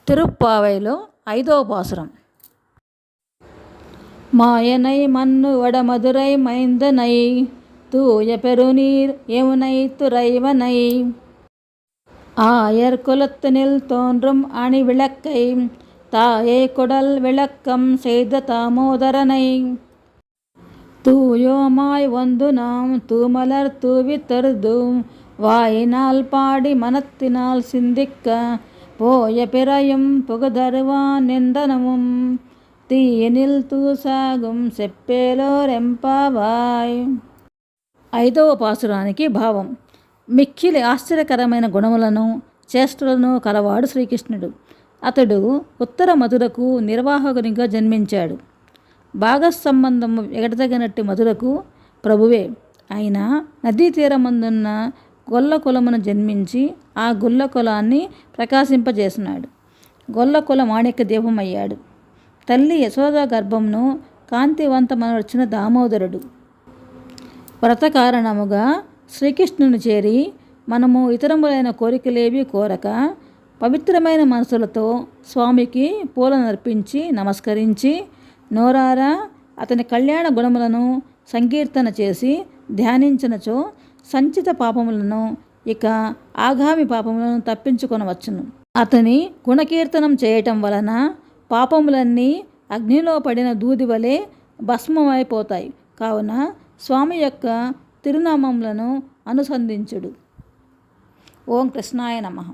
తిరుప్పావైలో 5వ పాసురం. மாயனை மண்ணு வடமதுரை மைந்தனை தூய பெருநீர் யமுனை துறைவனை ஆயர் குலத்தினில் தோன்றும் அணி விளக்கை தாயை குடல் விளக்கம் செய்த தாமோதரனை தூயோமாய் வந்து நாம் தூமலர் தூவி தருது வாயினால் பாடி மனத்தினால் சிந்திக்க போய பிறையும் புகுதருவான் நின்றனமும் తీయనిల్ తూసాగం చెప్పేలోరెంపావాయ్. 5వ పాసురానికి భావం. మిక్కిలి ఆశ్చర్యకరమైన గుణములను చేష్టలను కలవాడు శ్రీకృష్ణుడు. అతడు ఉత్తర మధురకు నిర్వాహకునిగా జన్మించాడు. భాగసంబంధము ఎగటతగినట్టి మధురకు ప్రభువే అయినా నదీ తీరమందున్న గొల్ల కులమును జన్మించి ఆ గొల్ల కులాన్ని ప్రకాశింపజేసినాడు. గొల్ల కుల మాణిక్య దీపమయ్యాడు. తల్లి యశోద గర్భంను కాంతివంతమనర్చిన దామోదరుడు. వ్రత కారణముగా శ్రీకృష్ణుని చేరి మనము ఇతరములైన కోరికలేవి కోరక పవిత్రమైన మనసులతో స్వామికి పూలనర్పించి నమస్కరించి నోరారా అతని కళ్యాణ గుణములను సంకీర్తన చేసి ధ్యానించినచో సంచిత పాపములను ఇక ఆగామి పాపములను తప్పించుకొనవచ్చును. అతని గుణకీర్తనం చేయటం వలన పాపములన్నీ అగ్నిలో పడిన దూది వలె భస్మమైపోతాయి. కావున స్వామి యొక్క తిరునామములను అనుసంధించుడు. ఓం కృష్ణాయ నమః.